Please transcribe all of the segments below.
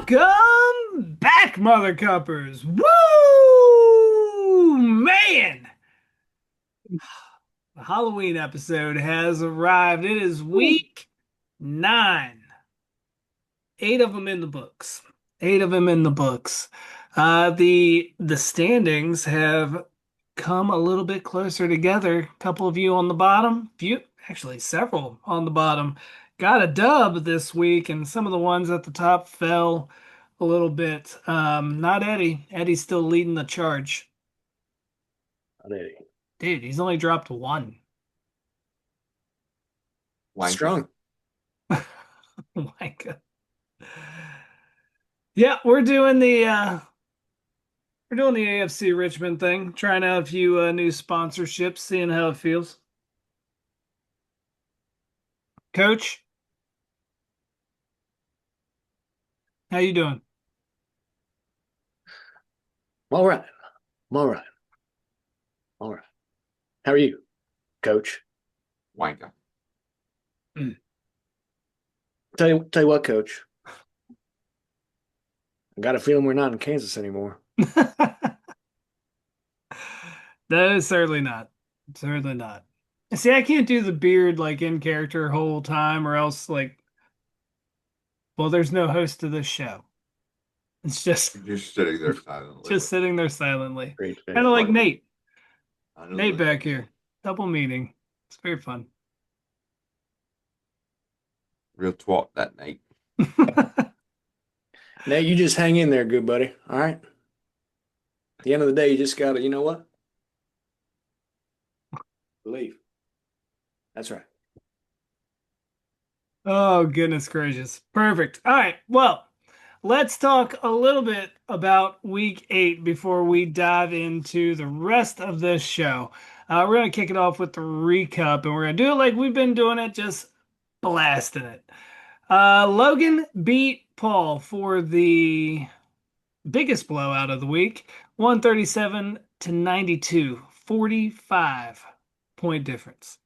Welcome back, Mother Cuppers. Woo! Man, the Halloween episode has arrived. It is week 9. 8 of them in the books. 8 of them in the books. The standings have come a little bit closer together. A couple of you on the bottom, few actually several on the bottom, got a dub this week, and some of the ones at the top fell a little bit. Not Eddie. Eddie's still leading the charge. Alrighty. Dude, he's only dropped one. Wanker. Strong. Oh my God. Yeah, we're doing the AFC Richmond thing, trying out a few new sponsorships, seeing how it feels. Coach, how you doing? I'm all right. I'm all right. All right. How are you, Coach? Wanker. Tell you what, Coach. I got a feeling we're not in Kansas anymore. No, certainly not. Certainly not. See, I can't do the beard like in character whole time, or else well, there's no host to this show. It's just Just sitting there silently. just sitting there silently. Great. Kind of like Nate. I know Nate that. back here. Double meeting. It's very fun. Real twat, that Nate. Now you just hang in there, good buddy. All right. At the end of the day, you just gotta, you know what? Believe. That's right. Oh, goodness gracious. Perfect. All right. Well, let's talk a little bit about week 8 before we dive into the rest of this show. We're going to kick it off with the recap, and we're going to do it like we've been doing it, just blasting it. Logan beat Paul for the biggest blowout of the week, 137 to 92, 45-point difference.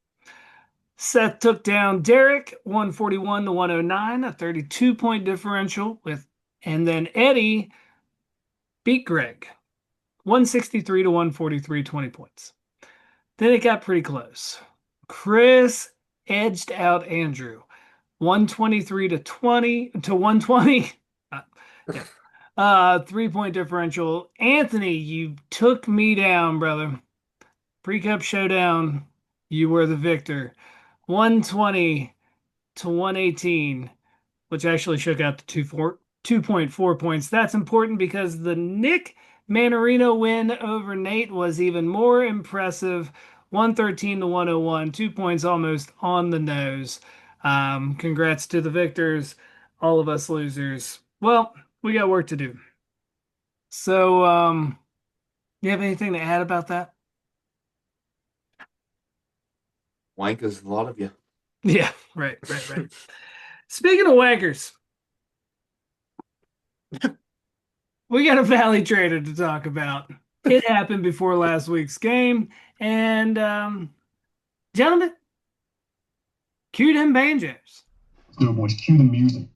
Seth took down Derek, 141 to 109, a 32-point differential and then Eddie beat Greg, 163 to 143, 20 points. Then it got pretty close. Chris edged out Andrew, 123 to 120. Yeah. 3-point differential. Anthony, you took me down, brother. PreCup showdown. You were the victor. 120 to 118, which actually shook out to 2.4 points. That's important because the Nick Manarino win over Nate was even more impressive. 113 to 101, 2 points almost on the nose. Congrats to the victors, all of us losers. Well, we got work to do. So, you have anything to add about that? Wankers, a lot of you. Yeah, right. Speaking of wankers, we got a Valley Trader to talk about. It happened before last week's game, and gentlemen, cue them banjos. Little boys, cue the music.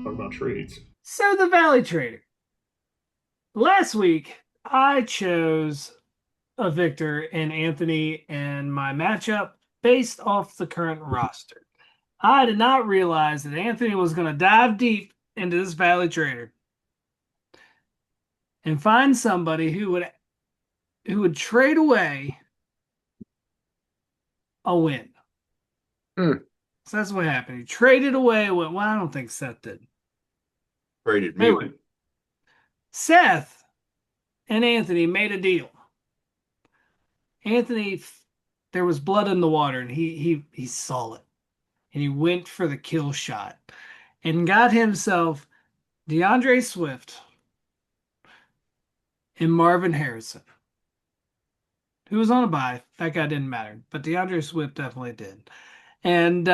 Talk about trades. So the Valley Trader. Last week, I chose a victor in Anthony and my matchup based off the current roster. I did not realize that Anthony was going to dive deep into this Valley Trader and find somebody who would trade away a win. So that's what happened. He traded away a win. Well, I don't think Seth did. Traded me. Anyway, Seth and Anthony made a deal. Anthony, there was blood in the water, and he saw it, and he went for the kill shot, and got himself DeAndre Swift and Marvin Harrison, who was on a bye. That guy didn't matter, but DeAndre Swift definitely did, and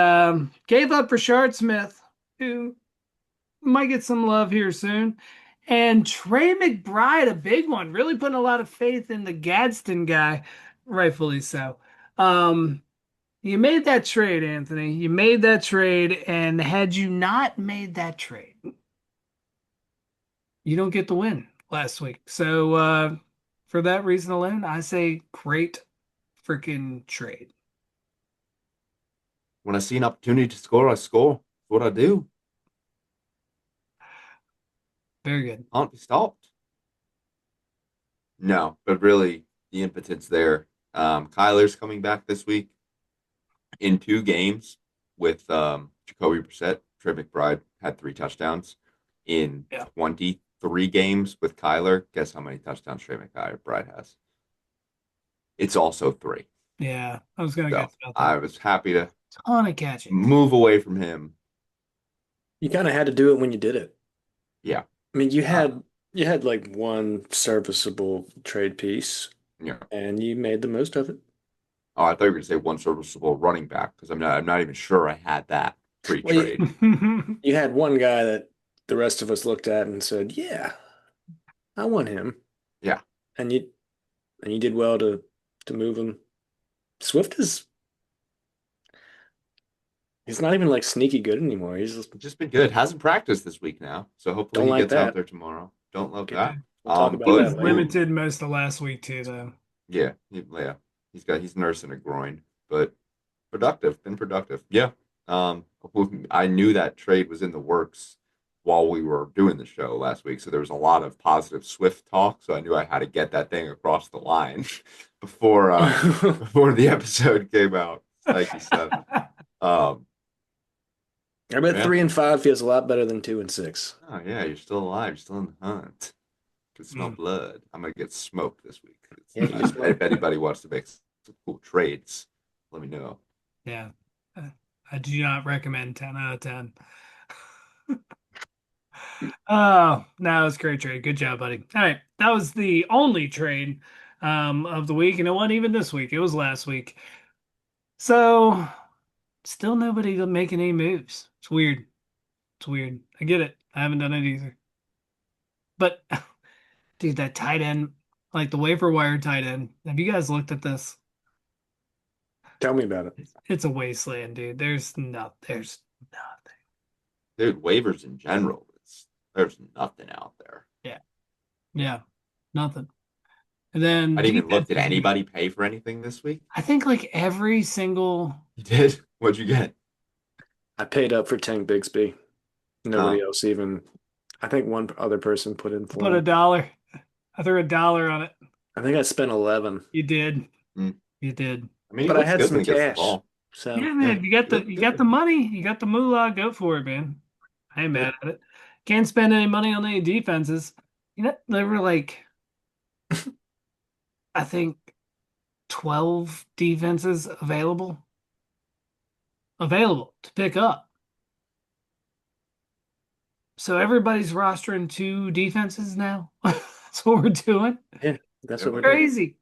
gave up Rashard Smith, who might get some love here soon. And Trey McBride, a big one, really putting a lot of faith in the Gadsden guy, rightfully so. You made that trade, Anthony. You made that trade, and had you not made that trade, you don't get the win last week. So for that reason alone, I say great freaking trade. When I see an opportunity to score, I score. That's what I do. Very good. Can't be stopped. No, but really, the impotence there. Kyler's coming back this week in 2 games with Jacoby Brissett. Trey McBride had 3 touchdowns in Yeah. 23 games with Kyler. Guess how many touchdowns Trey McBride has? It's also 3. Yeah, I was gonna So guess about I that. was happy to Ton of catching. move away from him. You kind of had to do it when you did it. Yeah. I mean, Uh, you had like one serviceable trade piece, yeah. and you made the most of it. Oh, I thought you were going to say one serviceable running back because I'm not even sure I had that Well, pre-trade. you had one guy that the rest of us looked at and said, "Yeah, I want him," Yeah. and you did well to move him. Swift is he's not even like sneaky good anymore. He's just Just been good. Hasn't practiced this week now, so hopefully don't he like gets out that. there tomorrow. Don't love Okay, that. we'll talk He about But was that later. limited most of last week too, though. yeah, he's nursing a groin, but productive, been productive. Yeah. Um, I knew that trade was in the works while we were doing the show last week, so there was a lot of positive Swift talk. So I knew I had to get that thing across the line before before the episode came out, like you said. Um, I bet yeah. 3-5 feels a lot better than 2-6. Oh yeah, you're still alive. You're still in the hunt. Can smell Mm, blood. I'm gonna get smoked this week. Yeah, you just If anybody wants to make some cool trades, let me know. yeah. Uh, I do not recommend 10 out of 10. Oh, no, it's a great trade. Good job, buddy. All right. That was the only trade of the week, and it wasn't even this week. It was last week. So still nobody making any moves. It's weird. It's weird. I get it. I haven't done it either. But dude, that tight end, like the waiver wire tight end, have you guys looked at this? tell me about it. It's a wasteland, dude. There's nothing. Dude, waivers in general, there's nothing out there. Yeah. Yeah. Nothing. And then I didn't even look. Did defenses, anybody pay for anything this week? I think like every single You did? What'd you get? I paid up for Tank Bigsby. Nobody Oh, else even. I think one other person put in for put a him. dollar. I threw a dollar on it. I think I spent 11, You did. mm. You did. I mean, he but I looks had good some when he gets the cash. ball. So Yeah, yeah, man. He looks You got the good. money. You got the moolah. Go for it, man. I ain't yeah. mad at it. Can't spend any money on any defenses. You know, there were like I think 12 defenses available to pick up. So everybody's rostering 2 defenses now. That's what we're doing. Yeah, that's It what we're might doing. be. Crazy.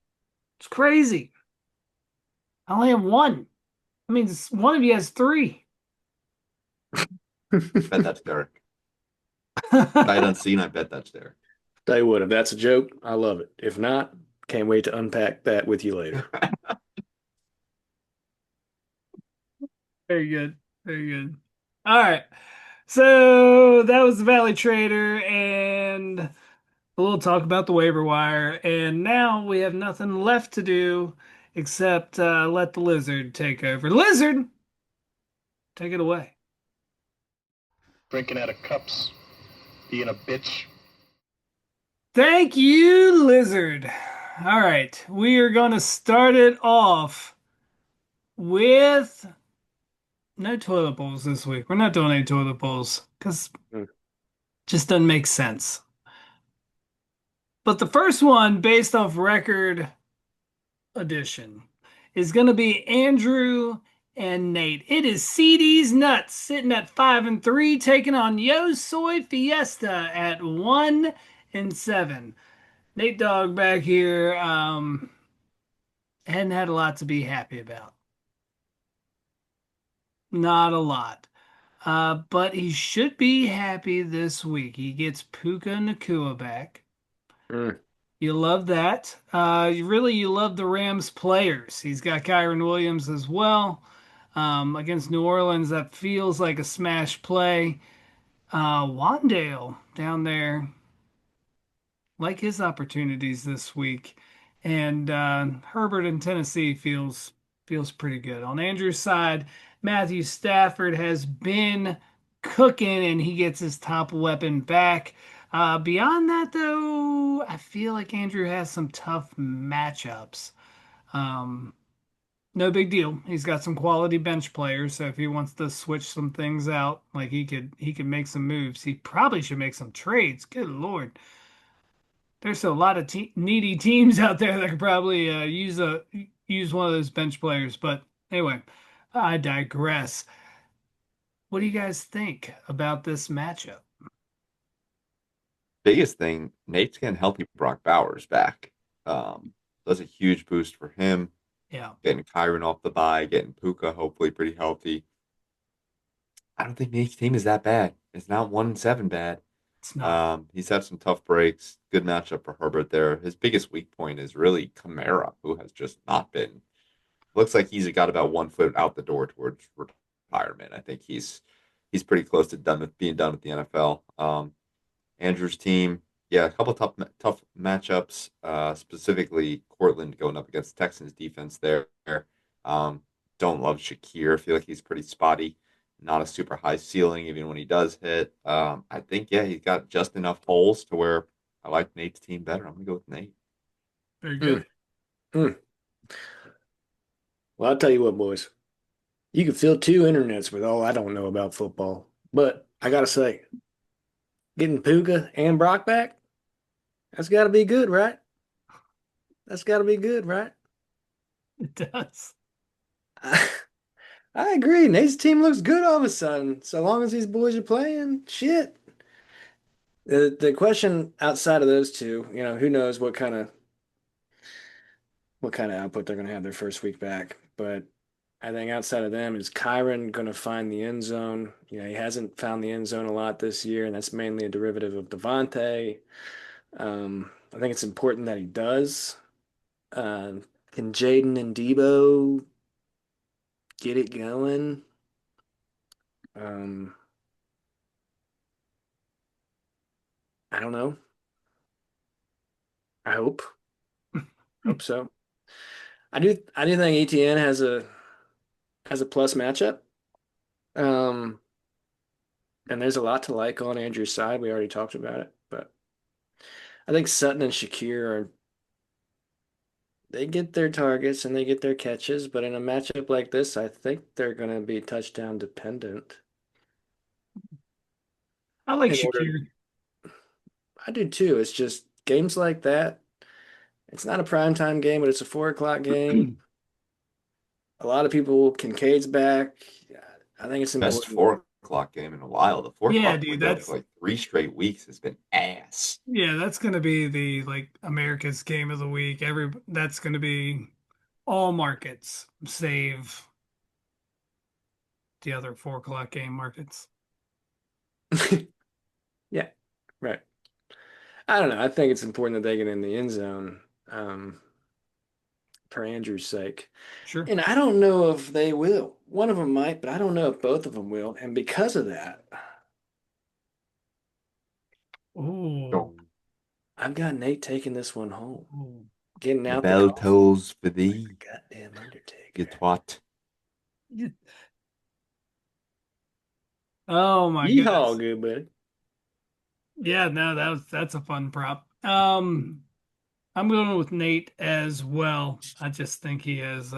It's crazy. I only have one. I mean, one of you has 3. Bet that's Derek. Sight unseen, I bet that's Derek. Tell you what, if that's a joke, I love it. If not, can't wait to unpack that with you later. Very good. Very good. All right. So that was the Valley Trader and a little talk about the waiver wire. And now we have nothing left to do except let the lizard take over. Lizard, take it away. Drinking out of cups, being a bitch. Thank you, Lizard. All right. We are going to start it off with no toilet bowls this week. We're not doing any toilet bowls because Hmm. just doesn't make sense. But the first one, based off record edition, is going to be Andrew and Nate. It is CD's Nuts sitting at 5-3, taking on Yo Soy Fiesta at 1-7. Nate Dogg back here hadn't had a lot to be happy about. Not a lot. But he should be happy this week. He gets Puka Nakua back. Mm. You love that. You love the Rams players. He's got Kyron Williams as well. Against New Orleans, that feels like a smash play. Wandale down there, like his opportunities this week. And Herbert in Tennessee feels pretty good. On Andrew's side, Matthew Stafford has been cooking and he gets his top weapon back. Beyond that, though, I feel like Andrew has some tough matchups. Um, no big deal. He's got some quality bench players, so if he wants to switch some things out, like he could make some moves. He probably should make some trades. Good Lord. There's a lot of needy teams out there that could probably use one of those bench players. But anyway, I digress. What do you guys think about this matchup? Biggest thing, Nate's getting healthy Brock Bowers back. That's a huge boost for him. Yeah, Getting Kyron off the bye, getting Puka hopefully pretty healthy. I don't think Nate's team is that bad. It's not 1-7 bad. it's not. He's had some tough breaks. Good matchup for Herbert there. His biggest weak point is really Kamara, who has just not been. Looks like he's got about 1 foot out the door towards retirement. I think he's pretty close to being done with the NFL. Andrew's team, yeah, a couple tough matchups. Specifically, Cortland going up against Texans defense there. Um, don't love Shakir. I feel like he's pretty spotty. Not a super high ceiling, even when he does hit. I think yeah, he's got just enough holes to where I like Nate's team better. I'm gonna go with Nate. Very Mm, good. mm. Well, I'll tell you what, boys. You could fill two internets with all I don't know about football. But I gotta say, getting Puka and Brock back, that's gotta be good, right? That's gotta be good, right? It does. I, I agree. Nate's team looks good all of a sudden. So long as these boys are playing, shit. The question outside of those two, who knows what kind of output they're gonna have their first week back. But I think outside of them, is Kyron going to find the end zone? He hasn't found the end zone a lot this year, and that's mainly a derivative of Devontae. I think it's important that he does. Uh, can Jaden and Debo get it going? Um, I don't know. I hope so. I do think ETN has a plus matchup. Um, and there's a lot to like on Andrew's side. We already talked about it, but I think Sutton and Shakir are they get their targets and they get their catches, but in a matchup like this, I think they're going to be touchdown dependent. I like In order, Shakir. I do too. It's just games like that. It's not a primetime game, but it's a 4 o'clock game. A lot of people, Kincaid's back. I think it's Best important. 4 o'clock game in a while. The four Yeah, o'clock dude, window for like 3 straight weeks has been ass. that's gonna be the like America's game of the week. That's gonna be all markets save the other 4 o'clock game markets. Yeah, right. I don't know. I think it's important that they get in the end zone, for Andrew's sake. Sure. And I don't know if they will. One of them might, but I don't know if both of them will. And because of that, Oh, Dong. I've got Nate taking this one home, oh. getting The out the bell coffin tolls for like the thee, goddamn you Undertaker. twat. Oh my Yeehaw, goodness. good buddy. Yeah, no, that's a fun prop. I'm going with Nate as well. I just think he has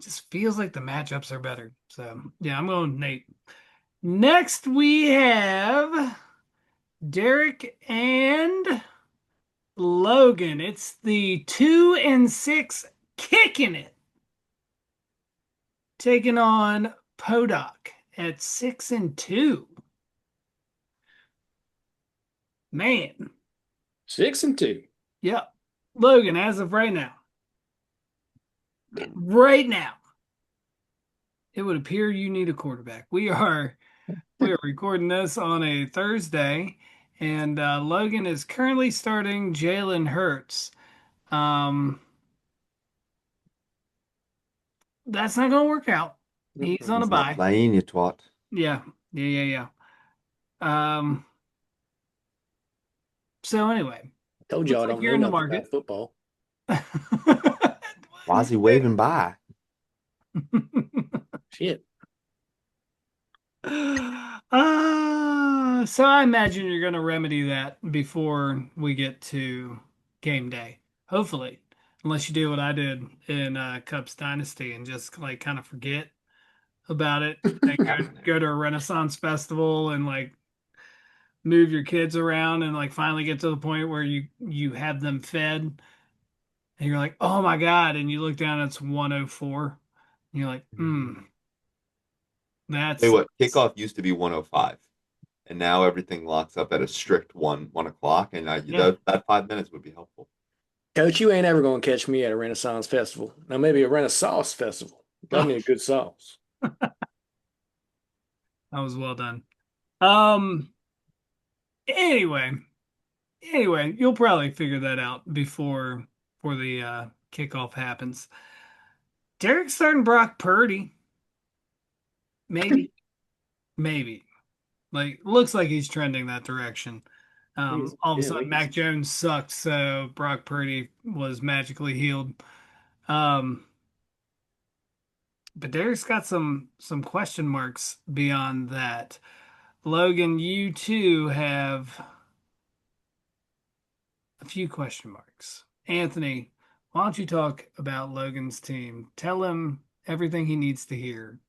just feels like the matchups are better. So yeah, I'm going with Nate. Next we have Derek and Logan. It's the 2-6 kicking it, taking on Podok at 6-2. Man, 6-2. yep. Logan, as of right now, it would appear you need a quarterback. We are recording this on a Thursday, And Logan is currently starting Jalen Hurts. Um, that's not going to work out. He's on a He's not bye. playing, you twat. Yeah, yeah. Um, so anyway, Told looks y'all I like don't you're know in the nothing about market. football. Why is he waving by? Shit. So I imagine you're going to remedy that before we get to game day. Hopefully, unless you do what I did in Cubs Dynasty and just like kind of forget about it and go to a Renaissance festival and like move your kids around and like finally get to the point where you have them fed and you're like, "Oh my God." And you look down, it's 104. And you're like, Tell you that's what, kickoff used to be 105, and now everything locks up at a strict 1 o'clock, and yeah. that 5 minutes would be helpful. Coach, you ain't ever gonna catch me at a Renaissance festival. Now maybe a Renaissance festival. Love me a good sauce. That was well done. Um, anyway, you'll probably figure that out before the kickoff happens. Derek's starting Brock Purdy. Maybe, maybe. Like looks like he's trending that direction. He's All of a been sudden weeks. Mac Jones sucked, so Brock Purdy was magically healed. Um, but Derek's got some question marks beyond that. Logan, you too have a few question marks. Anthony, why don't you talk about Logan's team? Tell him everything he needs to hear.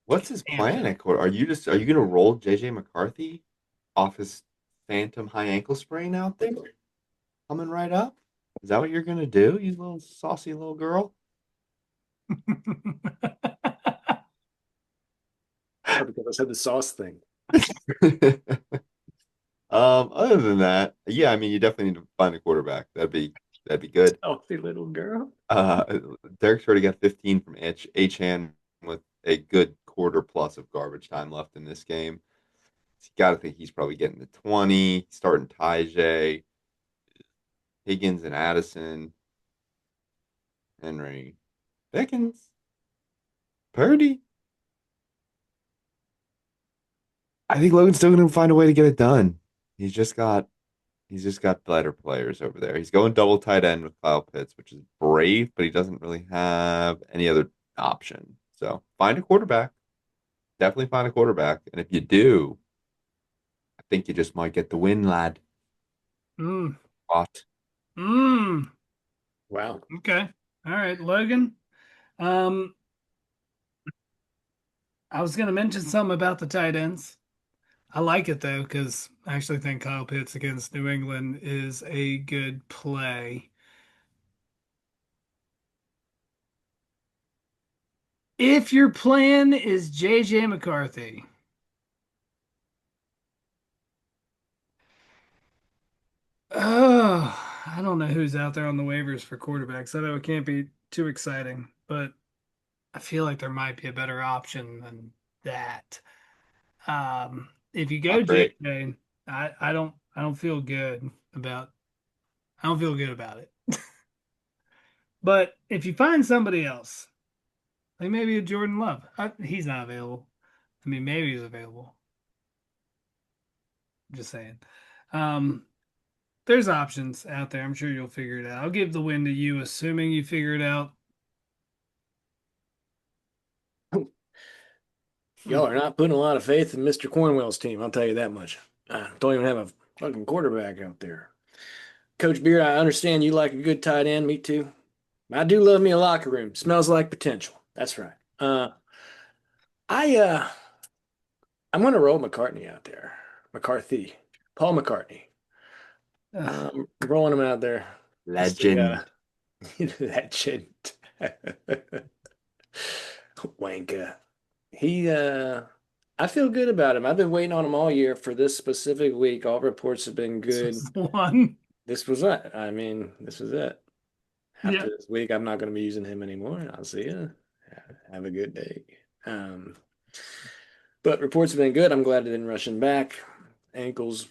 What's his plan Anthony. at quarter? Are you going to roll JJ McCarthy off his phantom high ankle sprain out there, coming right up? Is that what you're going to do, you little saucy little girl? Oh, because I said the sauce thing. Other than that, yeah, I mean, you definitely need to find a quarterback. That'd be good. Saucy little girl. Uh, Derek's already got 15 from H-Han with a good quarter plus of garbage time left in this game. So you got to think he's probably getting the 20, starting Tajay, Higgins and Addison, Henry, Pickens, Purdy. I think Logan's still going to find a way to get it done. He's just got he's just got better players over there. He's going double tight end with Kyle Pitts, which is brave, but he doesn't really have any other option. So find a quarterback. Definitely find a quarterback. And if you do, I think you just might get the win, lad. Mm, What? mm. Wow. Okay. All right, Logan. Um, I was gonna mention something about the tight ends. I like it though, because I actually think Kyle Pitts against New England is a good play. If your plan is JJ McCarthy, oh, I don't know who's out there on the waivers for quarterbacks. I know it can't be too exciting, but I feel like there might be a better option than that. If you go Not great. JJ, I don't feel good about I don't feel good about it. But if you find somebody else, like maybe a Jordan Love, he's not available. I mean, maybe he's available. I'm just saying. Um, there's options out there. I'm sure you'll figure it out. I'll give the win to you, assuming you figure it out. Y'all are not putting a lot of faith in Mr. Cornwell's team, I'll tell you that much. Don't even have a fucking quarterback out there. Coach Beard, I understand you like a good tight end. Me too. I do love me a locker room. Smells like potential. That's right. I I'm gonna roll McCartney out there. McCarthy. Paul McCartney. Ugh. Rolling him out there. I still Legend. got that shit. Wanka. He I feel good about him. I've been waiting on him all year for this specific week. All reports have been This good. was the one. This was it. I mean, this was it. After Yeah. this week, I'm not going to be using him anymore. I'll see you. Have a good day. But reports have been good. I'm glad they didn't rush him back. Ankles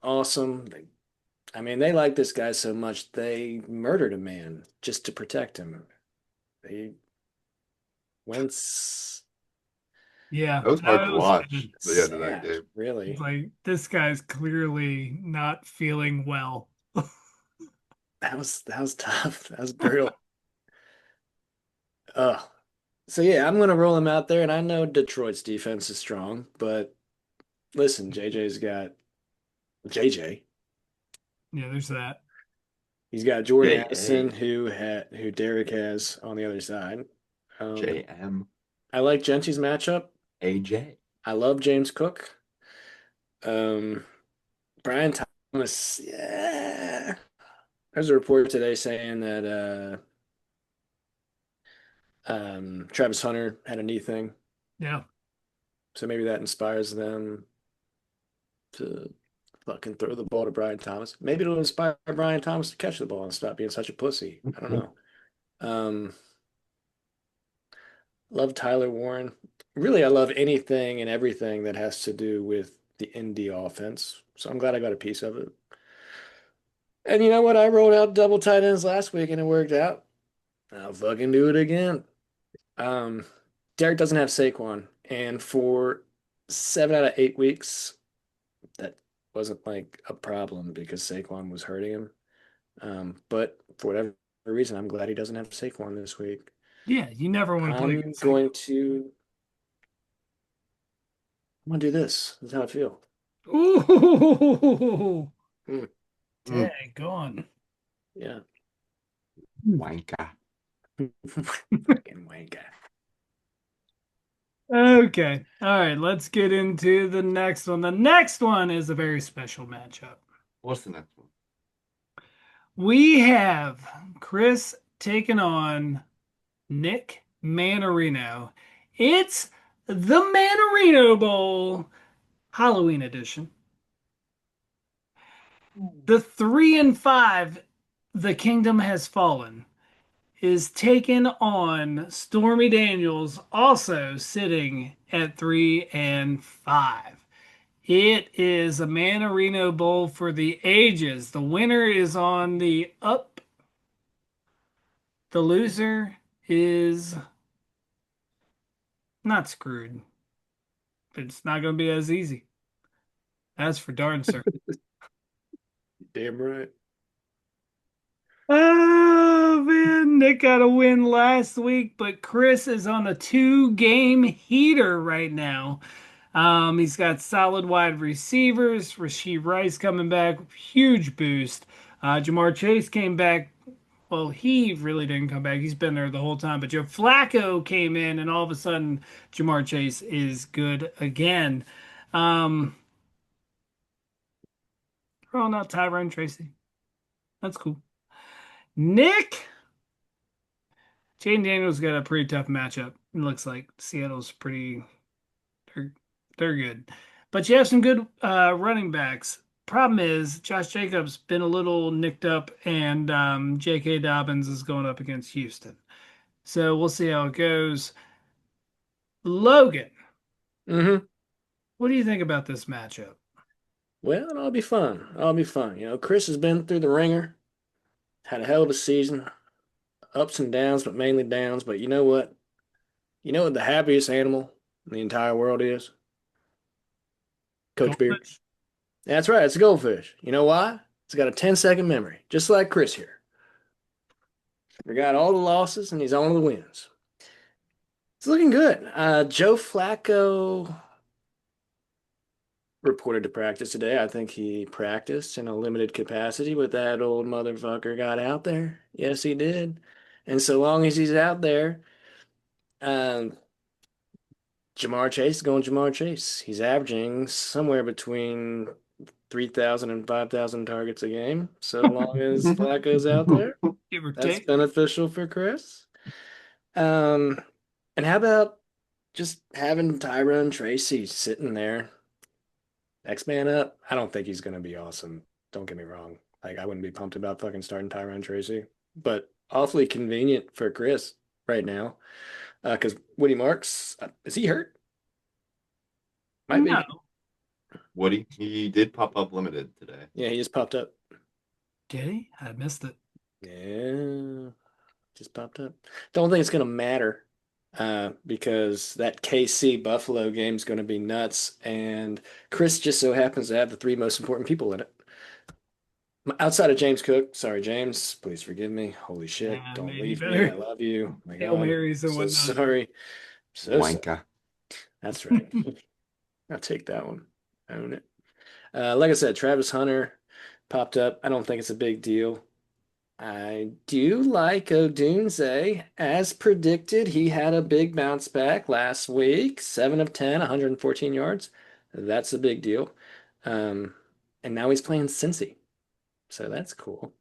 awesome. I mean, they like this guy so much they murdered a man just to protect him. They Wentz, Yeah, That was no, hard it to was watch sad. at the end of that sad, game. It's really. like this guy's clearly not feeling well. That was tough. That was brutal. Oh, so yeah, I'm gonna roll him out there, and I know Detroit's defense is strong, but listen, JJ's got JJ. Yeah, there's that. He's got Jordan Addison, J.A. who Derek has on the other side. Um, J.M. I like Gentry's matchup. A.J. I love James Cook. Um, Brian Thomas, yeah. There's a report today saying that Travis Hunter had a knee thing, Yeah. so maybe that inspires them to fucking throw the ball to Brian Thomas. Maybe it'll inspire Brian Thomas to catch the ball and stop being such a pussy. I don't know. Um, love Tyler Warren. Really, I love anything and everything that has to do with the Indy offense. So I'm glad I got a piece of it. And you know what? I rolled out double tight ends last week and it worked out. I'll fucking do it again. Um, Derek doesn't have Saquon, and for 7 out of 8 weeks, that wasn't like a problem because Saquon was hurting him. But for whatever reason, I'm glad he doesn't have Saquon this week. Yeah, you never want to play I'm against Saquon. going to I'm gonna do this. This is how I feel. Ooh, Mm, Mm, dang gone. yeah. wanker. Fucking wanker. Okay. All right, let's get into the next one. The next one is a very special matchup. What's the next one? We have Chris taking on Nick Manarino. It's the Manarino Bowl Halloween edition. The 3-5, The Kingdom Has Fallen, is taken on Stormy Daniels, also sitting at 3-5. It is a Manarino Bowl for the ages. The winner is on the up. The loser is not screwed, but it's not going to be as easy. That's for darn certain. Damn right. Oh man, Nick got a win last week, but Chris is on a 2-game heater right now. He's got solid wide receivers. Rasheed Rice coming back, huge boost. Jamar Chase came back. Well, he really didn't come back. He's been there the whole time. But Joe Flacco came in, and all of a sudden, Jamar Chase is good again. Um, Throwing out Tyrone Tracy. That's cool. Nick, Jaden Daniels got a pretty tough matchup. It looks like Seattle's pretty. They're, they're good, but you have some good running backs. Problem is, Josh Jacobs been a little nicked up, and J.K. Dobbins is going up against Houston. So we'll see how it goes. Logan, Mm-hmm. what do you think about this matchup? Well, it'll be fun. It'll be fun. You know, Chris has been through the ringer, had a hell of a season, ups and downs, but mainly downs. But you know what? You know what the happiest animal in the entire world is? Coach Beard. Goldfish? That's right, it's a goldfish. You know why? It's got a 10-second memory, just like Chris here. Forgot all the losses and he's on the wins. It's looking good. Joe Flacco reported to practice today. I think he practiced in a limited capacity, but that old motherfucker got out there. Yes, he did. And so long as he's out there, um, Jamar Chase is going Jamar Chase. He's averaging somewhere between 3,000 and 5,000 targets a game. So long as Flacco's out there, Give or that's take. beneficial for Chris. Um, and how about just having Tyrone Tracy sitting there, next man up? I don't think he's going to be awesome. Don't get me wrong. Like, I wouldn't be pumped about fucking starting Tyrone Tracy, but awfully convenient for Chris right now. Because Woody Marks, is he hurt? Might No, be. Woody, he did pop up limited today. Yeah, he just popped up. Did he? I missed it. Yeah, just popped up. Don't think it's going to matter because that KC Buffalo game is going to be nuts, and Chris just so happens to have the three most important people in it. Outside of James Cook, sorry, James, please forgive me. Holy shit, Yeah, don't man, you leave me. I better love you. Oh my Hail God, Marys and so whatnot. sorry. So sorry. Wanka. That's right. I'll take that one. Own it. Like I said, Travis Hunter popped up. I don't think it's a big deal. I do like Odunze. As predicted, he had a big bounce back last week. 7 of 10, 114 yards. That's a big deal. Um, and now he's playing Cincy. So that's cool.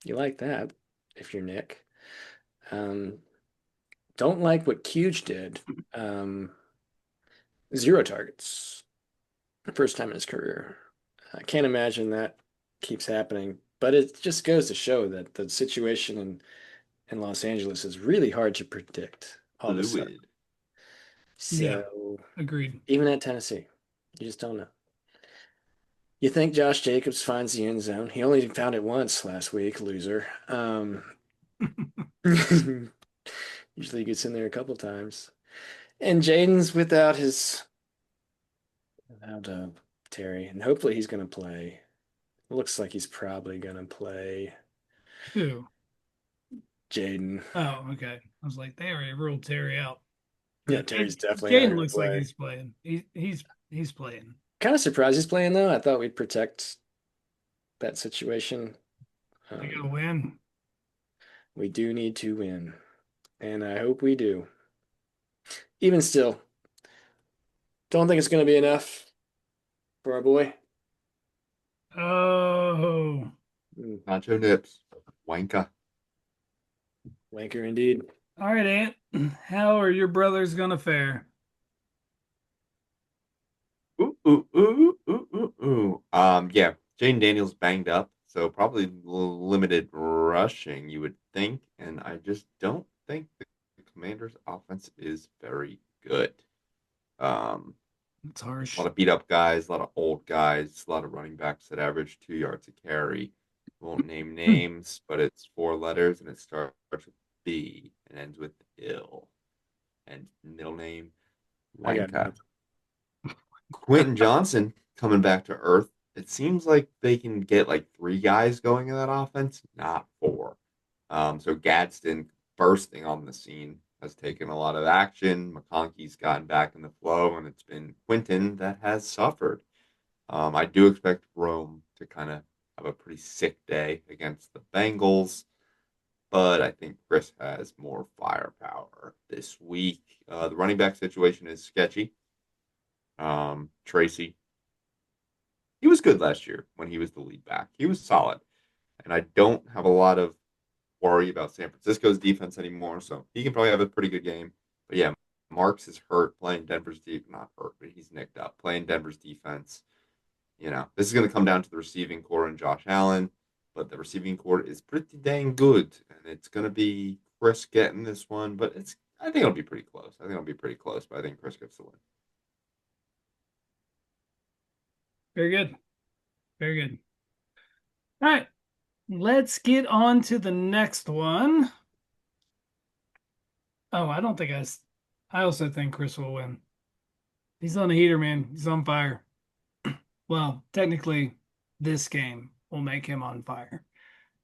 You like that if you're Nick. Um, don't like what Cuge did. Um, 0 targets. First time in his career. I can't imagine that keeps happening, but it just goes to show that the situation in Los Angeles is really hard to predict all of a sudden. Fluid. Yeah, So agreed. even at Tennessee, you just don't know. You think Josh Jacobs finds the end zone? He only found it once last week, loser. Usually he gets in there a couple times. And Jaden's without Terry, and hopefully he's going to play. Looks like he's probably going to play Who? Jaden. Oh, okay. I was like, they already ruled Terry out. Yeah, But Terry's definitely not Jaden going to looks like play. he's playing. He's playing. Kind of surprised he's playing though. I thought we'd protect that situation. They got to Um, win. we do need to win, and I hope we do. Even still, don't think it's going to be enough for our boy. Oh, Nacho Nips. Wanka. Wanker indeed. all right, Aunt. How are your brothers gonna fare? Ooh, ooh, ooh, ooh, ooh, ooh. Yeah, Jane Daniels banged up, so probably limited rushing, you would think, and I just don't think the Commanders' offense is very good. Um, It's a harsh. lot of beat up guys, a lot of old guys, a lot of running backs that average 2 yards a carry. Won't name names, but it's 4 letters and it starts with B and ends with ill. And middle name I got Wanka. nothing. Quentin Johnson coming back to earth. It seems like they can get like 3 guys going in that offense, not 4. So Gadsden bursting on the scene has taken a lot of action. McConkey's gotten back in the flow, and it's been Quentin that has suffered. I do expect Rome to kind of have a pretty sick day against the Bengals, but I think Chris has more firepower this week. The running back situation is sketchy. Tracy, he was good last year when he was the lead back. He was solid, and I don't have a lot of worry about San Francisco's defense anymore. So he can probably have a pretty good game. But yeah, Marks is hurt playing Denver's deep, not hurt, but he's nicked up playing Denver's defense. This is going to come down to the receiving core and Josh Allen, but the receiving core is pretty dang good, and it's going to be Chris getting this one. But I think it'll be pretty close. I think it'll be pretty close, but I think Chris gets the win. Very good. Very good. All right. Let's get on to the next one. Oh, I don't think I also think Chris will win. He's on the heater, man. He's on fire. Well, technically, this game will make him on fire.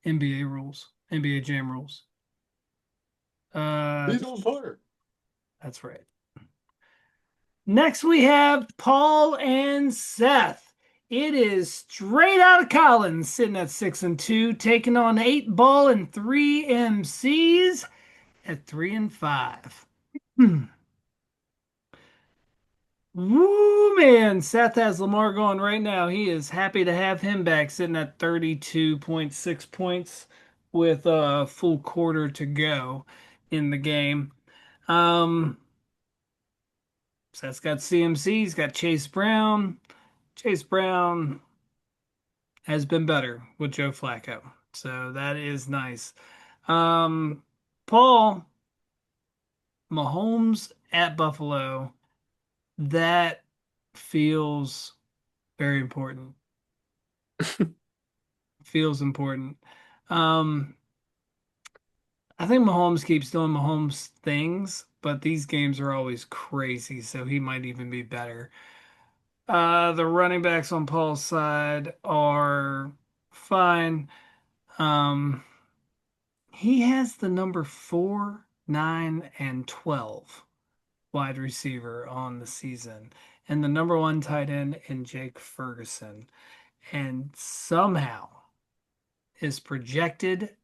NBA rules, NBA Jam rules. He's on fire. That's right. Next, we have Paul and Seth. It is straight out of Collins, sitting at 6-2, taking on 8 ball and 3 MCs at 3-5. Woo, man. Seth has Lamar going right now. He is happy to have him back, sitting at 32.6 points with a full quarter to go in the game. Um, Seth's got CMC, he's got Chase Brown. Chase Brown has been better with Joe Flacco. So that is nice. Um, Paul, Mahomes at Buffalo, that feels Very important. Feels important. Um, I think Mahomes keeps doing Mahomes things, but these games are always crazy, so he might even be better. The running backs on Paul's side are fine. Um, he has the number 4, 9, and 12 wide receiver on the season, and the number one tight end in Jake Ferguson, and somehow is projected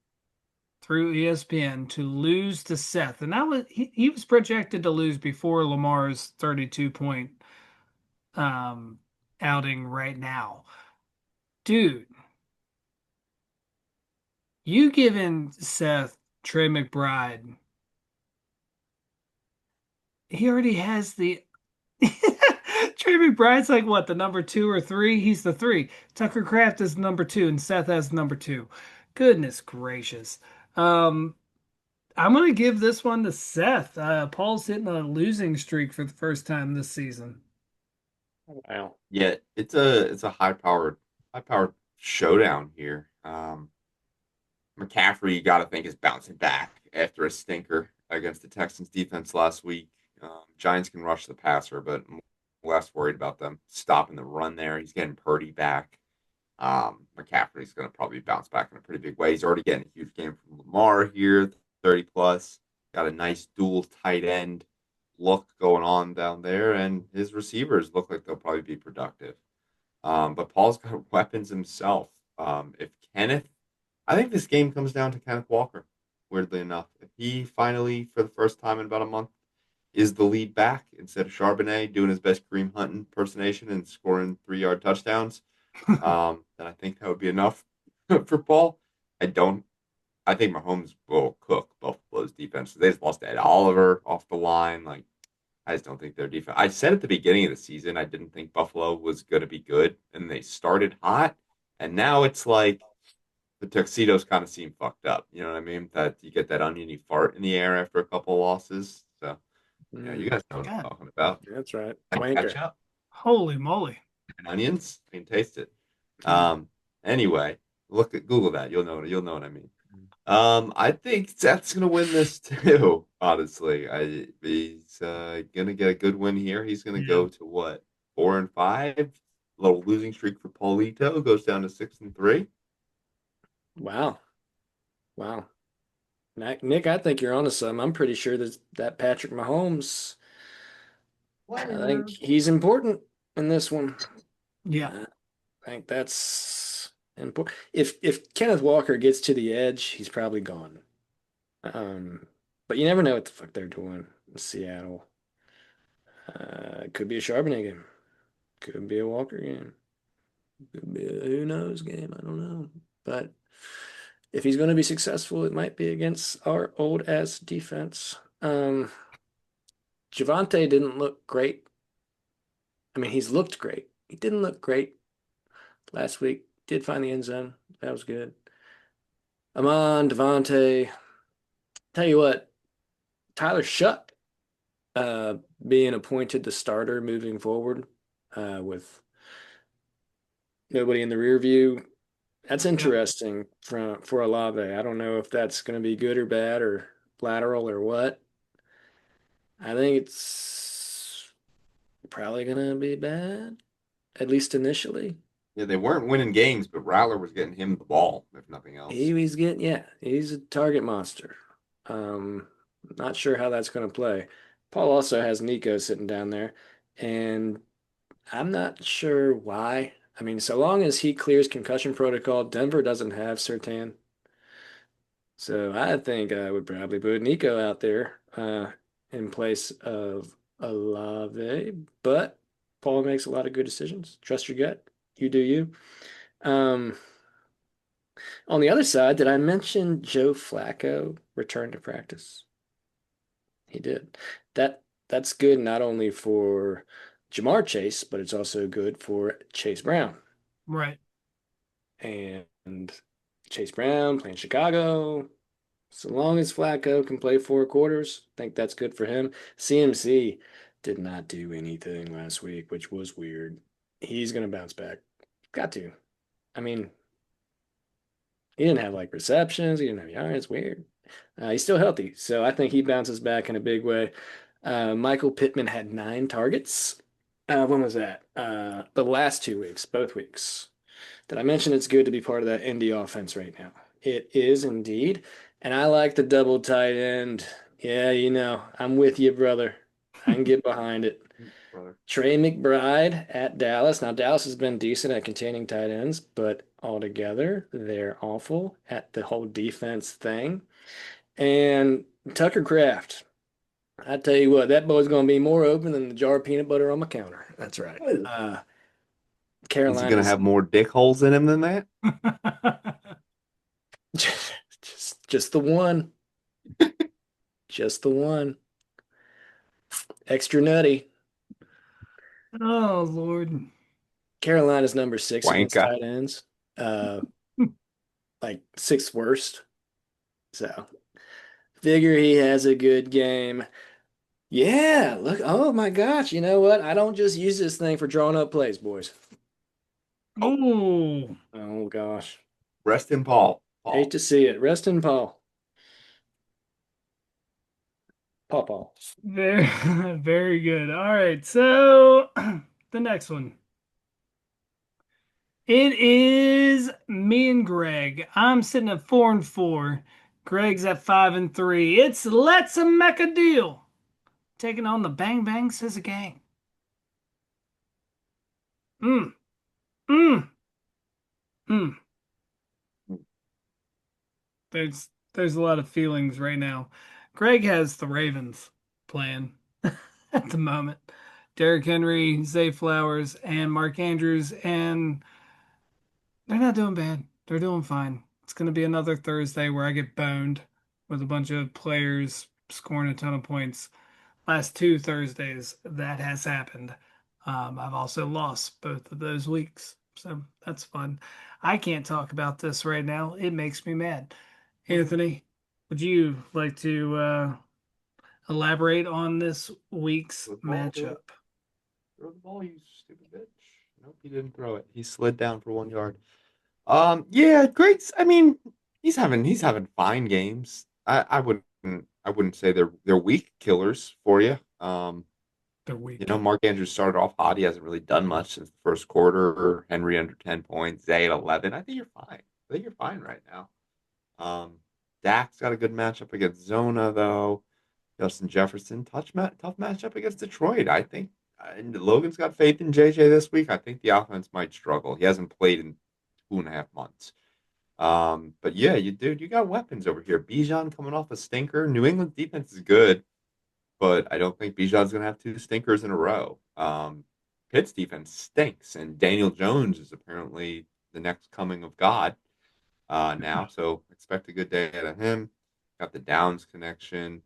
through ESPN to lose to Seth. And that was he was projected to lose before Lamar's 32 point um outing right now. Dude, you giving Seth Trey McBride. He already has the Trey McBride's like what, the number 2 or 3? He's the 3. Tucker Kraft is number 2 and Seth has number 2. Goodness gracious. Um I'm gonna give this one to Seth. Paul's hitting a losing streak for the first time this season. Wow. Yeah, it's a high powered showdown here. McCaffrey, you got to think, is bouncing back after a stinker against the Texans defense last week. Giants can rush the passer, but I'm less worried about them stopping the run there. He's getting Purdy back. McCaffrey's going to probably bounce back in a pretty big way. He's already getting a huge game from Lamar here, 30 plus. Got a nice dual tight end look going on down there, and his receivers look like they'll probably be productive. But Paul's got weapons himself. If Kenneth, I think this game comes down to Kenneth Walker, weirdly enough. If he finally, for the first time in about a month, is the lead back instead of Charbonnet doing his best Kareem Hunt impersonation and scoring 3 yard touchdowns, then I think that would be enough for Paul. I don't. I think Mahomes will cook Buffalo's defense. They just lost Ed Oliver off the line. Like, I just don't think their defense. I said at the beginning of the season I didn't think Buffalo was going to be good, and they started hot, and now it's like the tuxedos kind of seem fucked up. You know what I mean? That you get that oniony fart in the air after a couple of losses. So yeah, you Mm, guys know what I'm God, talking about. that's right. Catch Wanker. up holy moly. and onions. I can taste it. Mm. Um. Anyway, look at Google that. You'll know what I mean. I think Seth's gonna win this too. Honestly, he's gonna get a good win here. He's gonna Yeah. go to what, 4-5. Little losing streak for Paulito goes down to 6-3. Wow. Wow. Nick, I think you're onto something. I'm pretty sure that Patrick Mahomes, I think he's important in this one. Yeah. I think that's important. If Kenneth Walker gets to the edge, he's probably gone. But you never know what the fuck they're doing in Seattle. It could be a Charbonnet game. Could be a Walker game. Could be a who knows game. I don't know. But if he's going to be successful, it might be against our old ass defense. Javante didn't look great. I mean, he's looked great. He didn't look great last week. Did find the end zone. That was good. Amon, Devontae. Tell you what, Tyler Shuck being appointed the starter moving forward with nobody in the rear view. That's Yeah. interesting for Olave. I don't know if that's going to be good or bad or lateral or what. I think it's probably going to be bad, at least initially. Yeah, they weren't winning games, but Rattler was getting him the ball, if nothing else. He's getting, yeah, he's a target monster. Um, Not sure how that's going to play. Paul also has Nico sitting down there, and I'm not sure why. I mean, so long as he clears concussion protocol, Denver doesn't have Sertan. So I think I would probably put Nico out there in place of Olave, but Paul makes a lot of good decisions. Trust your gut. You do you. Um, on the other side, did I mention Joe Flacco returned to practice? He did. That's good not only for Jamar Chase, but it's also good for Chase Brown. Right. And Chase Brown playing Chicago. So long as Flacco can play 4 quarters, I think that's good for him. CMC did not do anything last week, which was weird. He's going to bounce back. Got to. I mean, he didn't have like receptions. He didn't have yards. It's weird. He's still healthy. So I think he bounces back in a big way. Michael Pittman had 9 targets. When was that? The last 2 weeks, both weeks. Did I mention it's good to be part of that Indy offense right now? It is indeed. And I like the double tight end. Yeah, I'm with you, brother. I can get behind it. Brother. Trey McBride at Dallas. Now, Dallas has been decent at containing tight ends, but altogether, they're awful at the whole defense thing. And Tucker Kraft. I tell you what, that boy's going to be more open than the jar of peanut butter on my counter. That's right. Is he gonna Carolina's have more dick holes in him than that? just the one. Just the one. Extra nutty. Oh, Lord. Carolina's number 6 against Wanka. tight ends. Uh, like 6th worst. So figure he has a good game. Yeah, look. Oh my gosh. You know what? I don't just use this thing for drawing up plays, boys. Oh, Oh gosh. Rest in Paul. Hate to see it. Rest in Paul. Paul. very, very good. All right. So the next one. It is me and Greg. I'm sitting at 4-4. Greg's at 5-3. It's Let's Make a Deal. Taking on the Bang Bang Says a Gang. Mm, mm, mm. There's a lot of feelings right now. Greg has the Ravens playing at the moment. Derrick Henry, Zay Flowers, and Mark Andrews, and they're not doing bad. They're doing fine. It's going to be another Thursday where I get boned with a bunch of players scoring a ton of points. Last 2 Thursdays, that has happened. I've also lost both of those weeks. So that's fun. I can't talk about this right now. It makes me mad. Anthony, would you like to elaborate on this week's Throw the ball, matchup? throw the ball, you stupid bitch. Nope, he didn't throw it. He slid down for 1 yard. Yeah, great. I mean, he's having fine games. I wouldn't say they're weak killers for you. The week. Mark Andrews started off hot. He hasn't really done much since the first quarter. Henry under 10 points, Zay at 11. I think you're fine. I think you're fine right now. Dak's got a good matchup against Zona though. Justin Jefferson, tough matchup against Detroit. I think and Logan's got faith in JJ this week. I think the offense might struggle. He hasn't played in 2.5 months. But yeah, you got weapons over here. Bijan coming off a stinker. New England's defense is good, but I don't think Bijan's gonna have 2 stinkers in a row. Pitt's defense stinks, and Daniel Jones is apparently the next coming of God now. So expect a good day out of him. Got the Downs connection.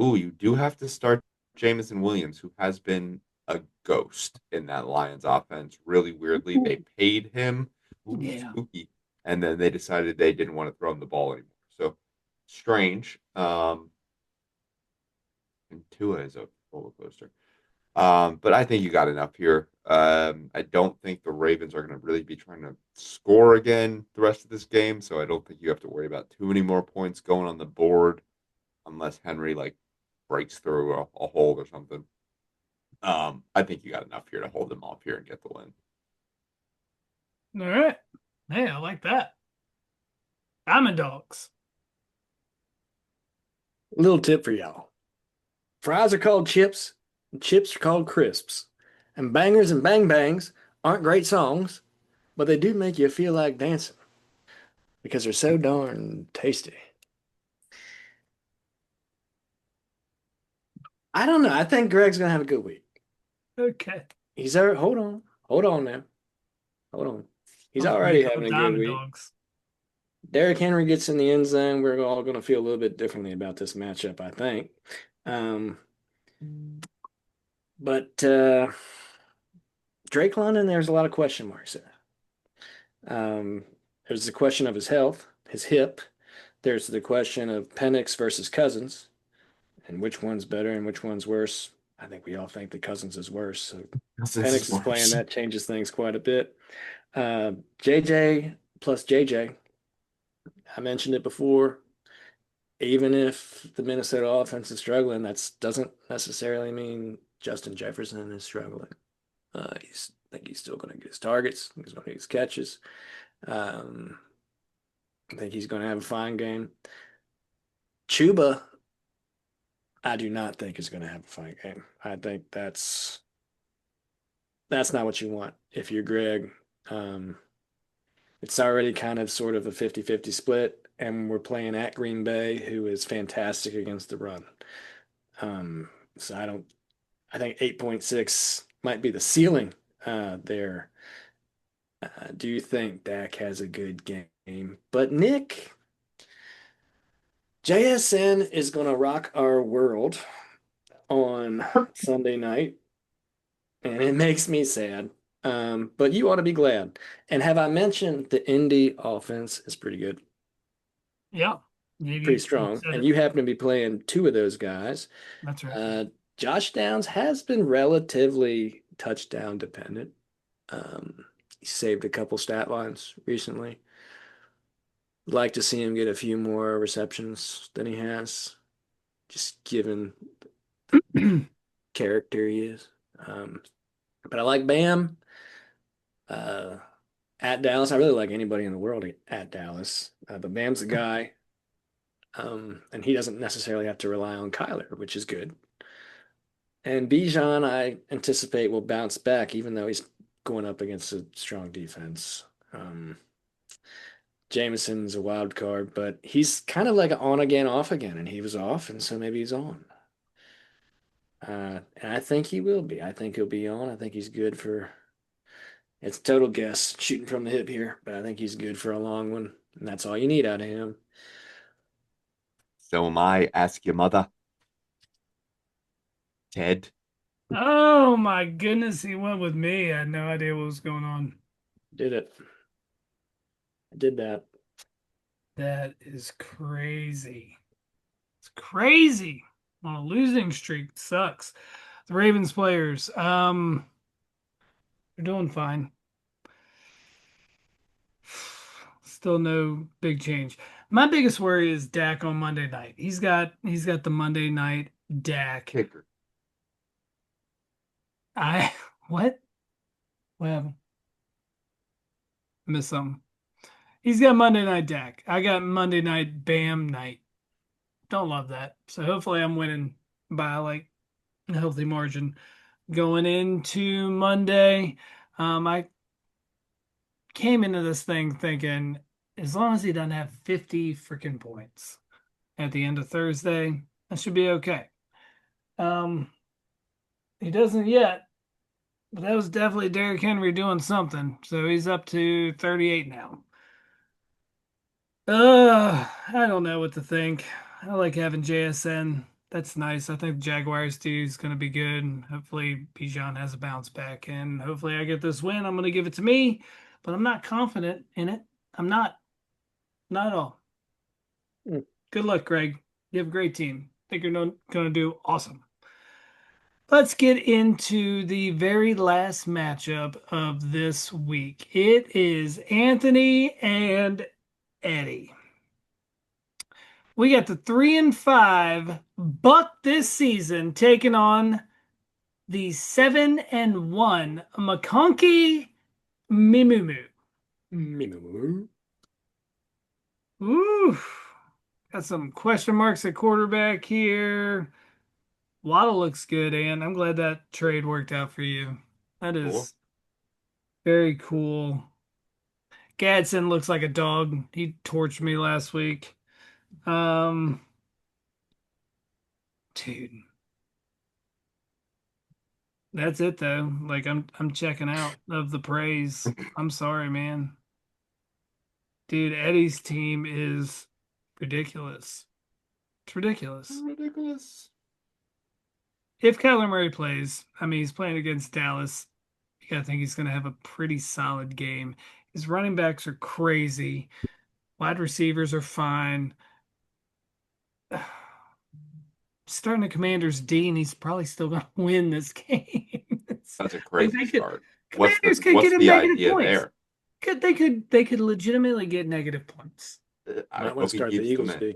Ooh, you do have to start Jameson Williams, who has been a ghost in that Lions offense. Really weirdly, they paid him. Ooh, Yeah. spooky. And then they decided they didn't want to throw him the ball anymore. So strange. And Tua is a roller coaster. But I think you got enough here. I don't think the Ravens are going to really be trying to score again the rest of this game. So I don't think you have to worry about too many more points going on the board unless Henry like breaks through a hole or something. I think you got enough here to hold them off here and get the win. All right. Hey, I like that. Diamond Dogs. Little tip for y'all. Fries are called chips, and chips are called crisps. And bangers and bang bangs aren't great songs, but they do make you feel like dancing because they're so darn tasty. I don't know. I think Greg's gonna have a good week. Okay. He's there. Hold on now, hold on. He's Oh, already make up having a good Diamond week. Dogs. Derrick Henry gets in the end zone. We're all going to feel a little bit differently about this matchup, I think. But Drake London, there's a lot of question marks there. There's the question of his health, his hip. There's the question of Penix versus Cousins, and which one's better and which one's worse. I think we all think that Cousins is worse. So This Penix is is playing, worse. that changes things quite a bit. JJ plus JJ, I mentioned it before. Even if the Minnesota offense is struggling, that doesn't necessarily mean Justin Jefferson is struggling. I think he's still going to get his targets. He's going to get his catches. Um, I think he's going to have a fine game. Chuba, I do not think is going to have a fine game. I think that's not what you want if you're Greg. Um, it's already kind of sort of a 50-50 split, and we're playing at Green Bay, who is fantastic against the run. Um, so I think 8.6 might be the ceiling there. Do you think Dak has a good game? But Nick, JSN is going to rock our world on Sunday night, and it makes me sad. But you ought to be glad. And have I mentioned the Indy offense is pretty good, Yeah. pretty You strong, said and it. you happen to be playing two of those guys. That's right. Uh, Josh Downs has been relatively touchdown dependent. He saved a couple stat lines recently. Like to see him get a few more receptions than he has, just given character he is. Um, but I like Bam uh, at Dallas. I really like anybody in the world at Dallas, but Bam's the guy, and he doesn't necessarily have to rely on Kyler, which is good. And Bijan, I anticipate will bounce back, even though he's going up against a strong defense. Jameson's a wild card, but he's kind of like an on again, off again, and he was off, and so maybe he's on. And I think he will be. I think he'll be on. I think he's good for. It's a total guess, shooting from the hip here, but I think he's good for a long one, and that's all you need out of him. So am I. Ask your mother, Ted. Oh my goodness, he went with me. I had no idea what was going on. Did it? I did that. That is crazy. It's crazy. On a losing streak. Sucks. The Ravens players, they're doing fine. Still no big change. My biggest worry is Dak on Monday night. He's got the Monday night Dak. Kicker. I what? What happened? Missed something. He's got Monday night Dak. I got Monday night Bam night. Don't love that. So hopefully I'm winning by like a healthy margin. Going into Monday, I came into this thing thinking as long as he doesn't have 50 freaking points at the end of Thursday, that should be okay. Um, he doesn't yet, but that was definitely Derrick Henry doing something. So he's up to 38 now. I don't know what to think. I like having JSN. That's nice. I think the Jaguars too is going to be good. And hopefully Bijan has a bounce back. And hopefully I get this win. I'm going to give it to me, but I'm not confident in it. I'm not. Not at all. Hmm. Good luck, Greg. You have a great team. Think you're going to do awesome. Let's get into the very last matchup of this week. It is Anthony and Eddie. We got the 3-5 Buck this season taking on the 7-1 McConkey Mimumu. Ooh, got some question marks at quarterback here. Waddle looks good, and I'm glad that trade worked out for you. That Cool. is very cool. Gadsden looks like a dog. He torched me last week. Um, dude, that's it though. Like I'm checking out of the praise. I'm sorry, man. Dude, Eddie's team is ridiculous. It's ridiculous. Ridiculous. If Kyler Murray plays, I mean, he's playing against Dallas. You gotta think he's gonna have a pretty solid game. His running backs are crazy. Wide receivers are fine. starting the Commanders D, and he's probably still going to win this game. That's a Like crazy they could, start. Commanders could get What's him the negative idea points. there? They could legitimately get negative points. I Might want hope to he start the keeps them Eagles in. D.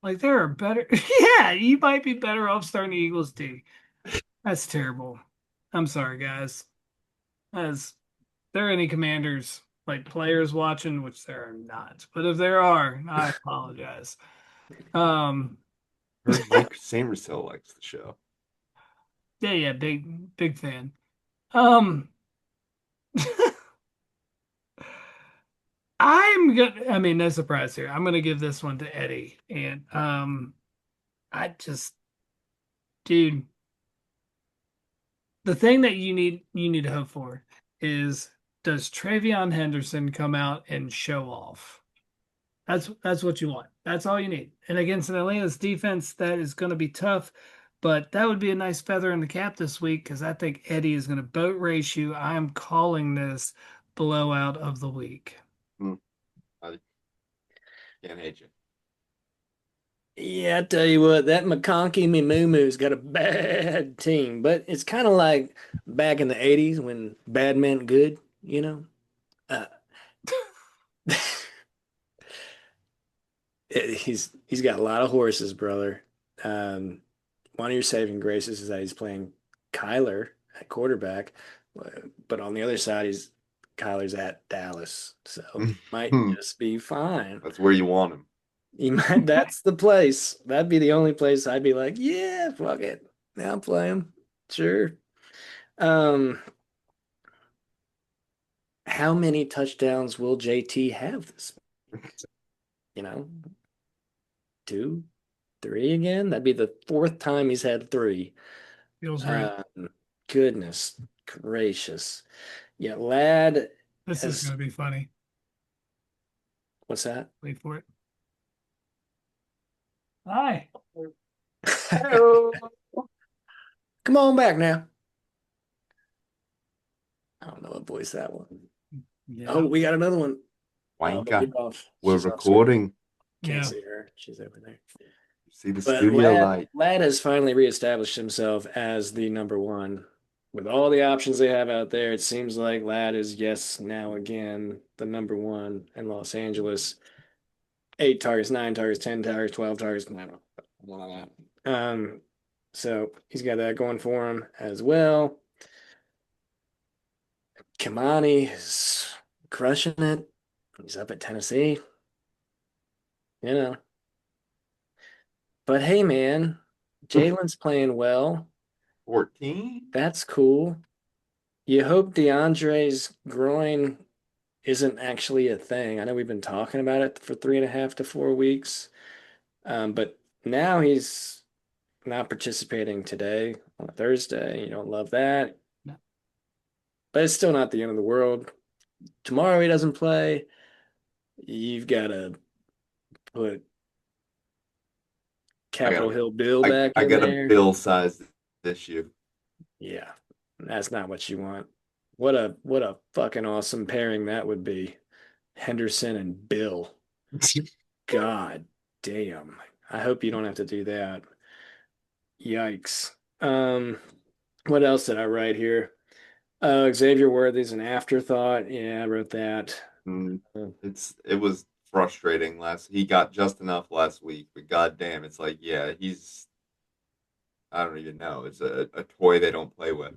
Like there are better. Yeah, you might be better off starting the Eagles D. That's terrible. I'm sorry, guys. As there are any Commanders like players watching, which there are not, but if there are, I apologize. Um, Heard Mike Samersil likes the show. yeah, big fan. Um, I mean, no surprise here. I'm gonna give this one to Eddie, and I just, dude, the thing that you need to hope for is does Travion Henderson come out and show off? That's what you want. That's all you need. And against an Atlanta's defense, that is going to be tough, but that would be a nice feather in the cap this week because I think Eddie is going to boat race you. I am calling this blowout of the week. I can't hate you. Yeah, I tell you what, that McConkey me Moo Moo's got a bad team, but it's kind of like back in the 80s when bad meant good, you know? Uh, he's got a lot of horses, brother. One of your saving graces is that he's playing Kyler at quarterback, but on the other side, Kyler's at Dallas, so might just be fine. That's where you want him. That's the place. That'd be the only place I'd be like, yeah, fuck it. Now I'll play him. Sure. Um, how many touchdowns will JT have this week? You know, two, three again? That'd be the fourth time he's had three. Feels right. Goodness gracious. Yeah, Lad This is has going to be funny. what's that? Wait for it. Hi. Come on back now. I don't know what voice that one. Yeah. Oh, we got another one. Oh, Wanka. you're off. We're She's off screen. recording. Can't Yeah. see her. She's over there. See the But studio light. Lad has finally reestablished himself as the number one. With all the options they have out there, it seems like Lad is, yes, now again, the number one in Los Angeles. 8 targets, 9 targets, 10 targets, 12 targets. I don't know. So he's got that going for him as well. Kimani is crushing it. He's up at Tennessee. You know. But hey, man, Jalen's playing well. 14? That's cool. You hope DeAndre's groin isn't actually a thing. I know we've been talking about it for 3.5 to 4 weeks. But now he's not participating today on a Thursday. You don't love that. No. But it's still not the end of the world. Tomorrow he doesn't play. You've got to put Capitol Hill Bill back I in got a there. bill-sized issue. Yeah, that's not what you want. What a fucking awesome pairing that would be. Henderson and Bill. God damn. I hope you don't have to do that. Yikes. What else did I write here? Xavier Worthy's an afterthought. Yeah, I wrote that. It was frustrating he got just enough last week, but goddamn, it's like, yeah, I don't even know. It's a toy they don't play with.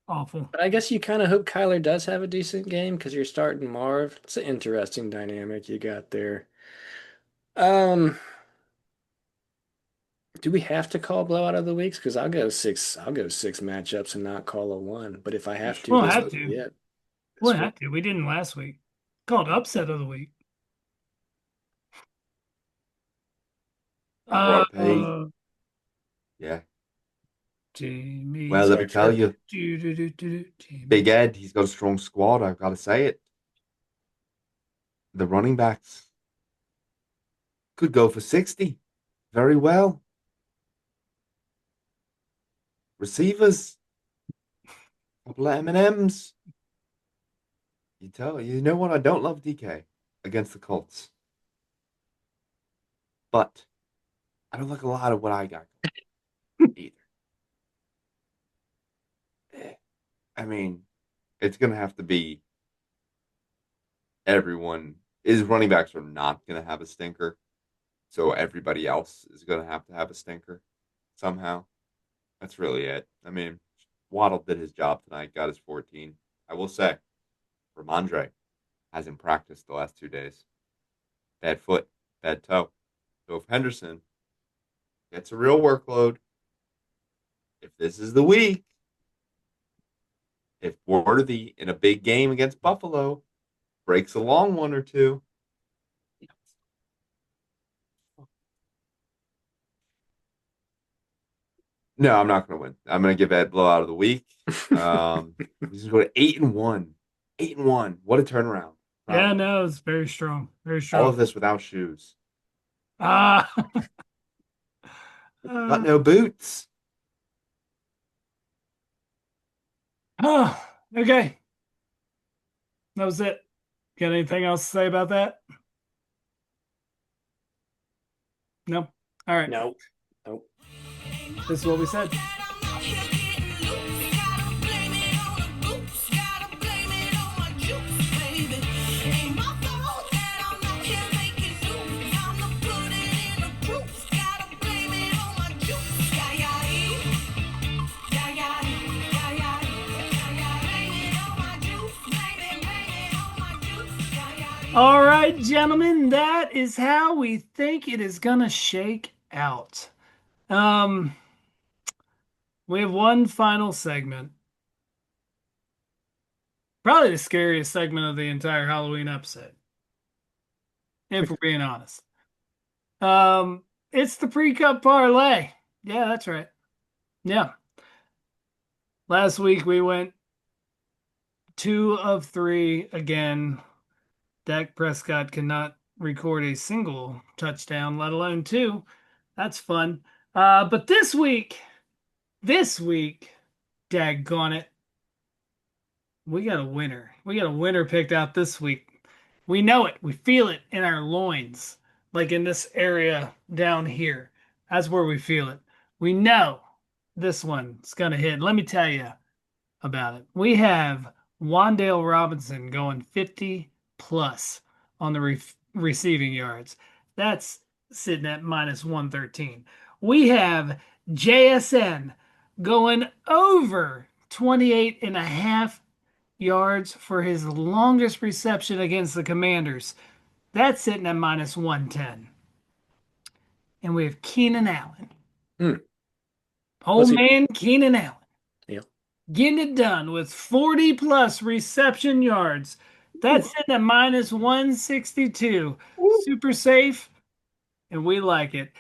Awful. But I guess you kind of hope Kyler does have a decent game because you're starting Marv. It's an interesting dynamic you got there. Do we have to call blowout of the weeks? Because I'll go six matchups and not call a one. But if I have to, We'll this have would to. be it. We'll have to. We didn't last week. Called upset of the week. Yeah. Jamie. Well, let me tell you, Jamie. Big Ed, he's got a strong squad. I've got to say it. The running backs could go for 60. Very well. Receivers, couple of M&Ms. You know what? I don't love DK against the Colts. but I don't like a lot of what I got either. I mean, it's gonna have to be everyone. Is running backs are not gonna have a stinker, so everybody else is gonna have to have a stinker somehow. That's really it. I mean, Waddle did his job tonight, got his 14. I will say, Ramondre hasn't practiced the last 2 days. Bad foot, bad toe. So if Henderson gets a real workload, if this is the week, if Worthy in a big game against Buffalo breaks a long one or two, no, I'm not going to win. I'm going to give Ed blowout of the week. He's going to 8-1. 8-1. What a turnaround. Yeah, no, it's very strong. Very All strong. of this without shoes. Ah. Got no boots. Oh, okay. That was it. Got anything else to say about that? No. All right. No. Nope. This is what we said. All right, gentlemen, that is how we think it is gonna shake out. We have one final segment. Probably the scariest segment of the entire Halloween episode, if we're being honest. It's the pre-cup parlay. Yeah, that's right. Yeah. Last week we went 2 of 3 again. Dak Prescott cannot record a single touchdown, let alone 2. That's fun. But this week, daggone it, we got a winner. We got a winner picked out this week. We know it. We feel it in our loins, like in this area down here. That's where we feel it. We know this one's going to hit. Let me tell you about it. We have Wandale Robinson going 50 plus on the receiving yards. That's sitting at minus 113. We have JSN going over 28 and a half yards for his longest reception against the Commanders. That's sitting at minus 110. And we have Keenan Allen. Old man Keenan Allen. Yeah. Getting it done with 40 plus reception yards. That's sitting at minus 162. Super safe. And we like it.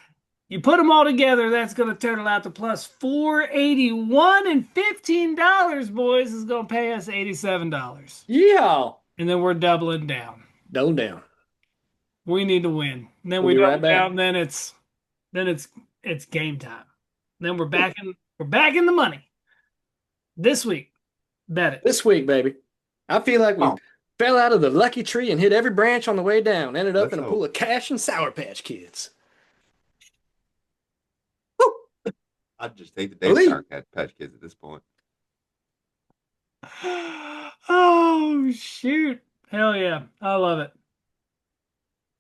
You put them all together, that's going to total out to plus 481 and $15, boys, is going to pay us $87. Yeah. And then we're doubling down. Double down. We need to win. And then We'll we be double right back. down, then it's game time. Then we're back in the money. This week. Bet it. This week, baby. I feel like we fell out of the lucky tree and hit every branch on the way down. Ended up in a pool of cash and Sour Patch Kids. I'd just take the day Sour Patch Kids at this point. Oh, shoot. Hell yeah. I love it.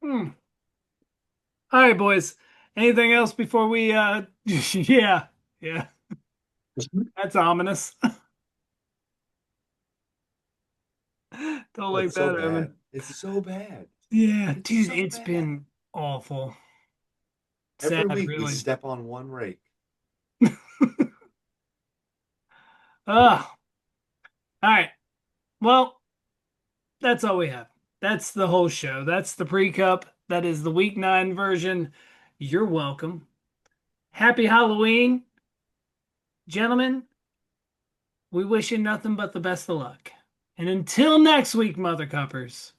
All right, boys. Anything else before we yeah. That's ominous. Don't like that, Evan. It's so bad. Yeah, dude, it's been awful. Every Sad, week really. we step on one rake. All right. Well, that's all we have. That's the whole show. That's the pre-cup. That is the week 9 version. You're welcome. Happy Halloween. Gentlemen, we wish you nothing but the best of luck. And until next week, Mother Cuppers,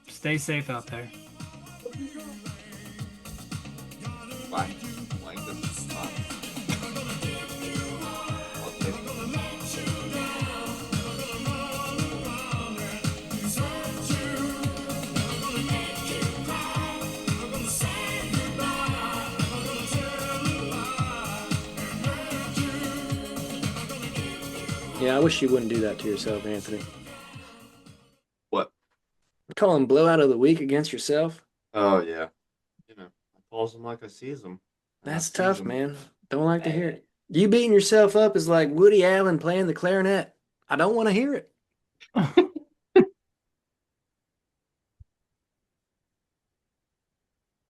stay safe out there. Bye. Yeah, I wish you wouldn't do that to yourself, Anthony. What? Call him blowout of the week against yourself. Oh yeah. I calls them like I sees them. And I That's sees tough, them. man. Don't like to hear it. You beating yourself up is like Woody Allen playing the clarinet. I don't want to hear it.